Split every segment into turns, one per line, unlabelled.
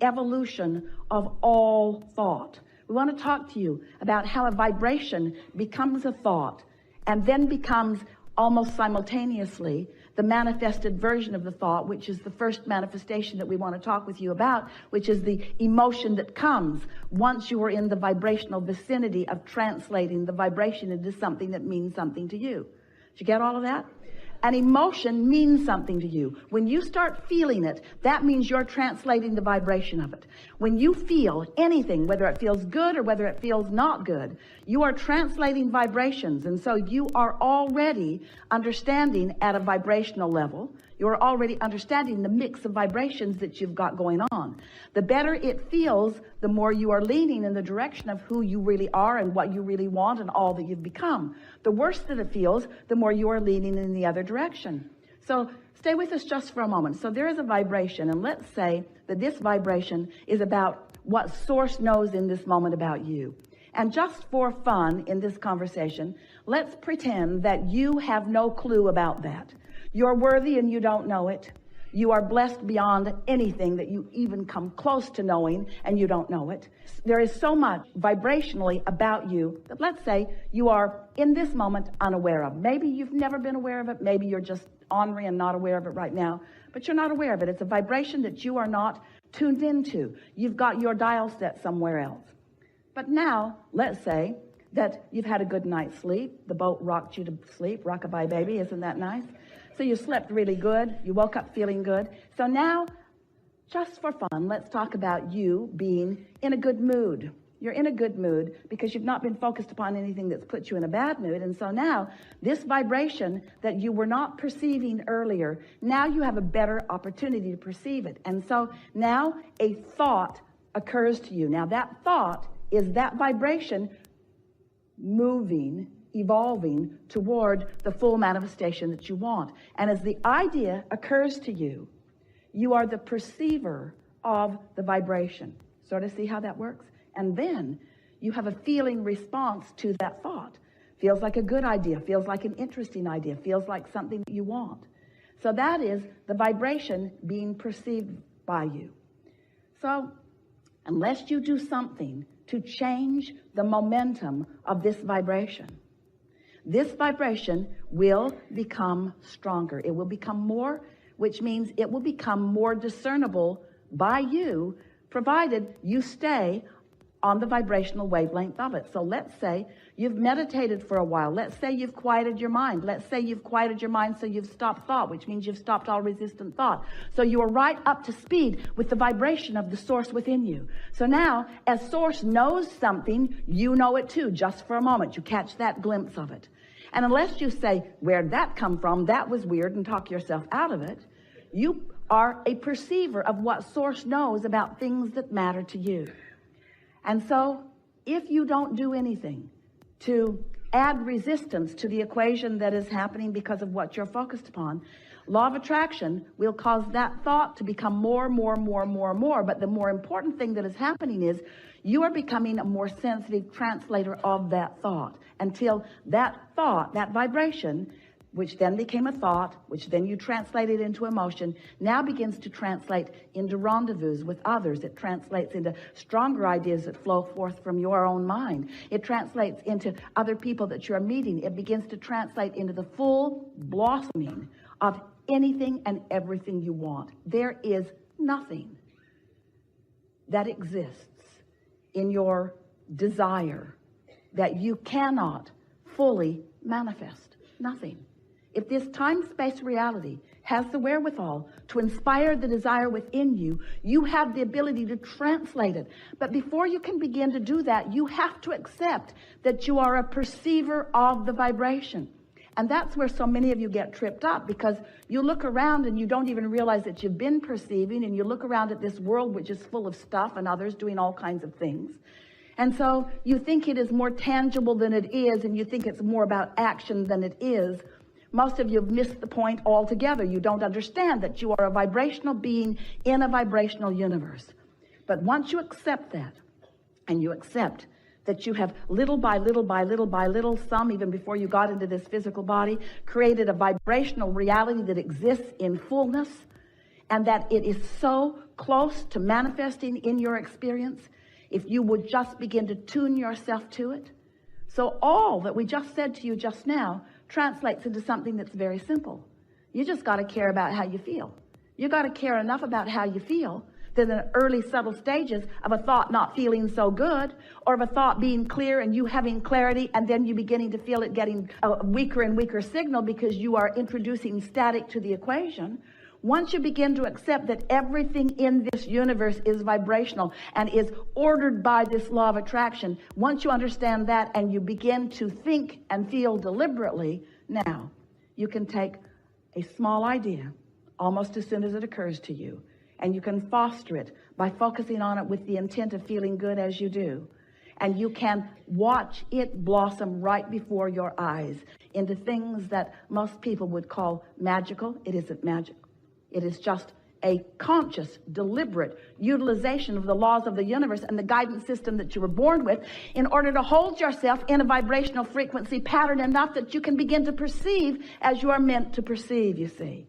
evolution of all thought. We want to talk to you about how a vibration becomes a thought and then becomes almost simultaneously the manifested version of the thought, which is the first manifestation that we want to talk with you about, which is the emotion that comes once you are in the vibrational vicinity of translating the vibration into something that means something to you. Did you get all of that? An emotion means something to you. When you start feeling it, that means you're translating the vibration of it. When you feel anything, whether it feels good or whether it feels not good, you are translating vibrations. And so you are already understanding at a vibrational level. You're already understanding the mix of vibrations that you've got going on. The better it feels, the more you are leaning in the direction of who you really are and what you really want and all that you've become. The worse that it feels, the more you are leaning in the other direction. So stay with us just for a moment. So there is a vibration, and let's say that this vibration is about what Source knows in this moment about you. And just for fun in this conversation, let's pretend that you have no clue about that. You're worthy and you don't know it. You are blessed beyond anything that you even come close to knowing, and you don't know it. There is so much vibrationally about you that, let's say, you are in this moment unaware of. Maybe you've never been aware of it. Maybe you're just ornery and not aware of it right now, but you're not aware of it. It's a vibration that you are not tuned into. You've got your dial set somewhere else. But now, let's say that you've had a good night's sleep. The boat rocked you to sleep. Rockabye baby, isn't that nice? So you slept really good. You woke up feeling good. So now, just for fun, let's talk about you being in a good mood. You're in a good mood because you've not been focused upon anything that's put you in a bad mood. And so now, this vibration that you were not perceiving earlier, now you have a better opportunity to perceive it. And so now a thought occurs to you. Now that thought is that vibration moving, evolving toward the full manifestation that you want. And as the idea occurs to you, you are the perceiver of the vibration. Sort of see how that works? And then you have a feeling response to that thought. Feels like a good idea, feels like an interesting idea, feels like something that you want. So that is the vibration being perceived by you. So unless you do something to change the momentum of this vibration will become stronger. It will become more, which means it will become more discernible by you, provided you stay on the vibrational wavelength of it. So let's say you've meditated for a while. Let's say you've quieted your mind. Let's say you've quieted your mind so you've stopped thought, which means you've stopped all resistant thought. So you are right up to speed with the vibration of the Source within you. So now, as Source knows something, you know it too, just for a moment. You catch that glimpse of it. And unless you say, where'd that come from? That was weird, and talk yourself out of it, you are a perceiver of what Source knows about things that matter to you. And so, if you don't do anything to add resistance to the equation that is happening because of what you're focused upon, law of attraction will cause that thought to become more. But the more important thing that is happening is you are becoming a more sensitive translator of that thought until that thought, that vibration, which then became a thought, which then you translated into emotion, now begins to translate into rendezvous with others. It translates into stronger ideas that flow forth from your own mind. It translates into other people that you're meeting. It begins to translate into the full blossoming of anything and everything you want. There is nothing that exists in your desire that you cannot fully manifest. Nothing. If this time-space reality has the wherewithal to inspire the desire within you, you have the ability to translate it. But before you can begin to do that, you have to accept that you are a perceiver of the vibration. And that's where so many of you get tripped up, because you look around and you don't even realize that you've been perceiving, and you look around at this world which is full of stuff and others doing all kinds of things. And so you think it is more tangible than it is, and you think it's more about action than it is. Most of you have missed the point altogether. You don't understand that you are a vibrational being in a vibrational universe. But once you accept that, and you accept that you have little by little, some even before you got into this physical body, created a vibrational reality that exists in fullness, and that it is so close to manifesting in your experience if you would just begin to tune yourself to it. So all that we just said to you just now translates into something that's very simple. You just got to care about how you feel. You got to care enough about how you feel that in the early subtle stages of a thought not feeling so good, or of a thought being clear and you having clarity, and then you beginning to feel it getting a weaker and weaker signal because you are introducing static to the equation. Once you begin to accept that everything in this universe is vibrational and is ordered by this law of attraction, once you understand that and you begin to think and feel deliberately, now you can take a small idea almost as soon as it occurs to you, and you can foster it by focusing on it with the intent of feeling good as you do. And you can watch it blossom right before your eyes into things that most people would call magical. It isn't magical. It is just a conscious, deliberate utilization of the laws of the universe and the guidance system that you were born with in order to hold yourself in a vibrational frequency pattern enough that you can begin to perceive as you are meant to perceive, you see.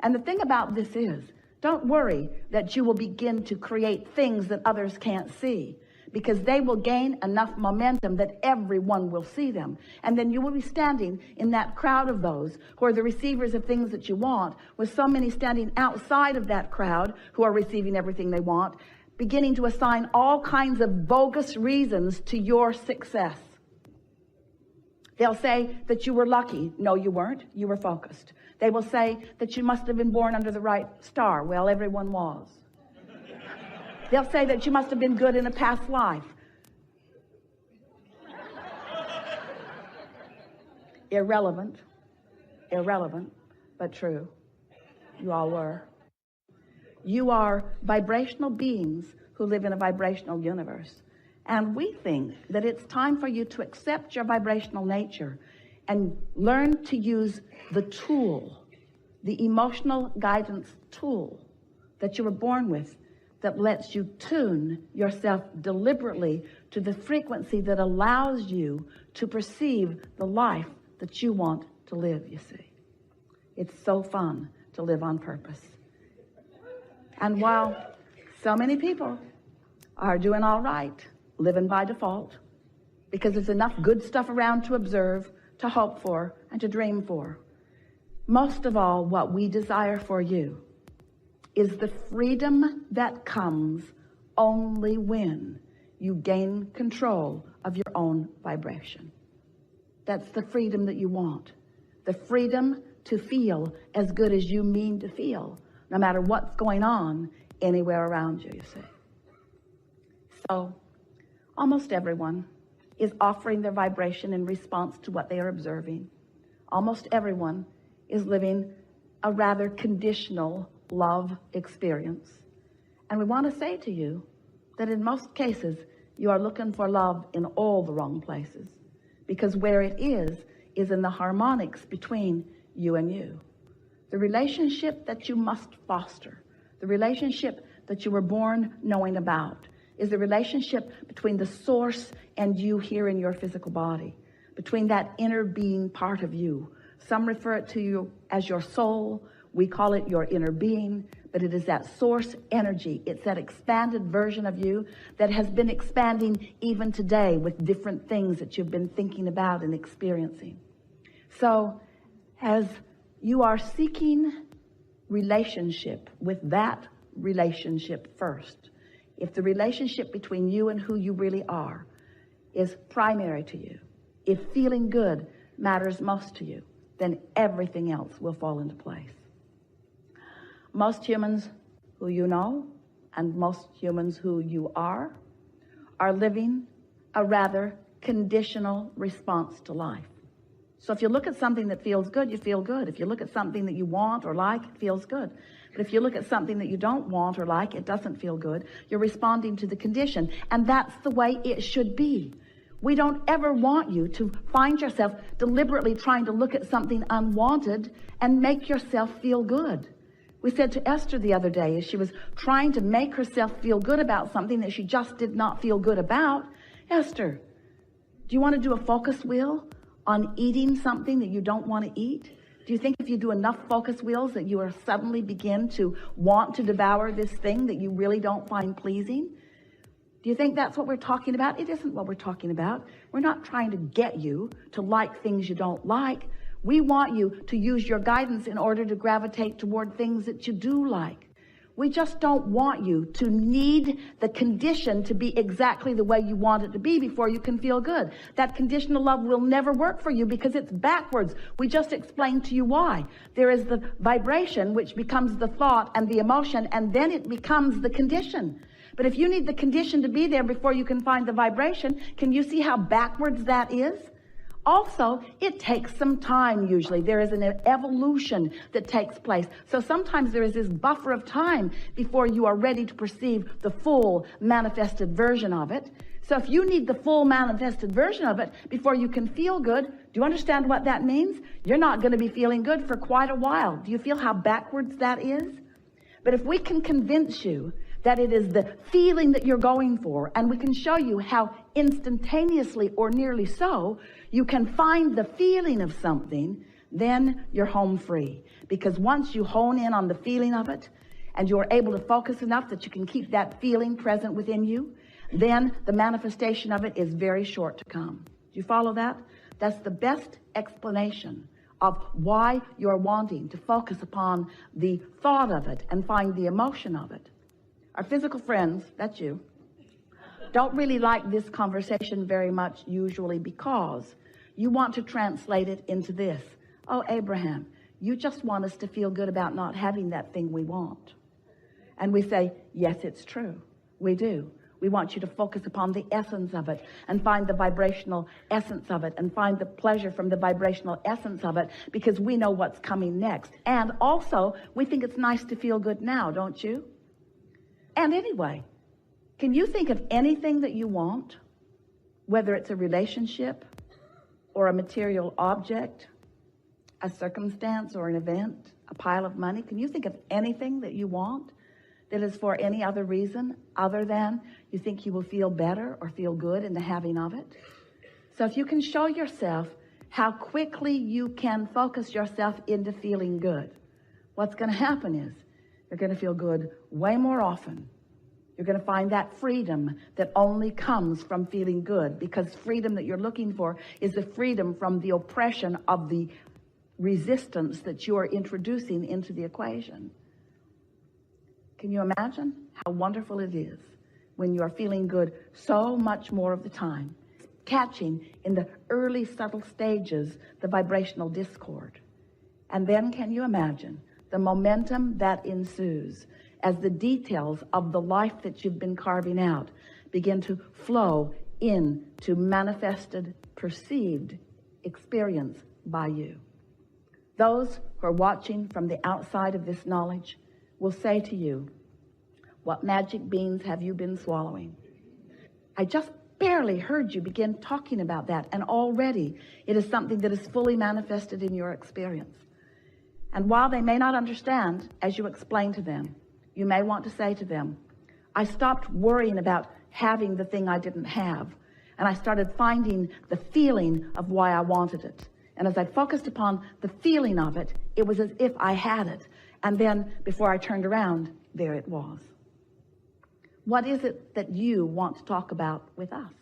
And the thing about this is, don't worry that you will begin to create things that others can't see, because they will gain enough momentum that everyone will see them. And then you will be standing in that crowd of those who are the receivers of things that you want, with so many standing outside of that crowd who are receiving everything they want, beginning to assign all kinds of bogus reasons to your success. They'll say that you were lucky. No, you weren't. You were focused. They will say that you must have been born under the right star. Well, everyone was. They'll say that you must have been good in a past life. Irrelevant, but true. You all were. You are vibrational beings who live in a vibrational universe. And we think that it's time for you to accept your vibrational nature and learn to use the tool, the emotional guidance tool that you were born with, that lets you tune yourself deliberately to the frequency that allows you to perceive the life that you want to live, you see. It's so fun to live on purpose. And while so many people are doing all right, living by default, because there's enough good stuff around to observe, to hope for, and to dream for, most of all, what we desire for you is the freedom that comes only when you gain control of your own vibration. That's the freedom that you want. The freedom to feel as good as you mean to feel, no matter what's going on anywhere around you, you see. So, almost everyone is offering their vibration in response to what they are observing. Almost everyone is living a rather conditional love experience. And we want to say to you that in most cases, you are looking for love in all the wrong places, because where it is in the harmonics between you and you. The relationship that you must foster, the relationship that you were born knowing about, is the relationship between the source and you here in your physical body, between that inner being part of you. Some refer it to you as your soul. We call it your inner being, but it is that source energy. It's that expanded version of you that has been expanding even today with different things that you've been thinking about and experiencing. So as you are seeking relationship with that relationship first, if the relationship between you and who you really are is primary to you, if feeling good matters most to you, then everything else will fall into place. Most humans who you know and most humans who you are living a rather conditional response to life. So if you look at something that feels good, you feel good. If you look at something that you want or like, it feels good. But if you look at something that you don't want or like, it doesn't feel good. You're responding to the condition. And that's the way it should be. We don't ever want you to find yourself deliberately trying to look at something unwanted and make yourself feel good. We said to Esther the other day, as she was trying to make herself feel good about something that she just did not feel good about, Esther, do you want to do a focus wheel on eating something that you don't want to eat? Do you think if you do enough focus wheels that you will suddenly begin to want to devour this thing that you really don't find pleasing? Do you think that's what we're talking about? It isn't what we're talking about. We're not trying to get you to like things you don't like. We want you to use your guidance in order to gravitate toward things that you do like. We just don't want you to need the condition to be exactly the way you want it to be before you can feel good. That conditional love will never work for you because it's backwards. We just explained to you why. There is the vibration, which becomes the thought and the emotion, and then it becomes the condition. But if you need the condition to be there before you can find the vibration, can you see how backwards that is? Also, it takes some time usually. There is an evolution that takes place. So sometimes there is this buffer of time before you are ready to perceive the full manifested version of it. So if you need the full manifested version of it before you can feel good, do you understand what that means? You're not going to be feeling good for quite a while. Do you feel how backwards that is? But if we can convince you that it is the feeling that you're going for, and we can show you how instantaneously or nearly so you can find the feeling of something, then you're home free. Because once you hone in on the feeling of it, and you're able to focus enough that you can keep that feeling present within you, then the manifestation of it is very short to come. Do you follow that? That's the best explanation of why you're wanting to focus upon the thought of it and find the emotion of it. Our physical friends, that's you, don't really like this conversation very much usually because you want to translate it into this. Oh, Abraham, you just want us to feel good about not having that thing we want. And we say, yes, it's true. We do. We want you to focus upon the essence of it and find the vibrational essence of it and find the pleasure from the vibrational essence of it because we know what's coming next. And also, we think it's nice to feel good now, don't you? And anyway, can you think of anything that you want, whether it's a relationship or a material object, a circumstance or an event, a pile of money? Can you think of anything that you want that is for any other reason other than you think you will feel better or feel good in the having of it? So if you can show yourself how quickly you can focus yourself into feeling good, what's going to happen is you're going to feel good way more often. You're going to find that freedom that only comes from feeling good, because freedom that you're looking for is the freedom from the oppression of the resistance that you are introducing into the equation. Can you imagine how wonderful it is when you are feeling good so much more of the time, catching in the early subtle stages the vibrational discord? And then can you imagine the momentum that ensues as the details of the life that you've been carving out begin to flow into manifested, perceived experience by you? Those who are watching from the outside of this knowledge will say to you, what magic beans have you been swallowing? I just barely heard you begin talking about that, and already it is something that is fully manifested in your experience. And while they may not understand, as you explain to them, you may want to say to them, I stopped worrying about having the thing I didn't have, and I started finding the feeling of why I wanted it. And as I focused upon the feeling of it, it was as if I had it. And then before I turned around, there it was. What is it that you want to talk about with us?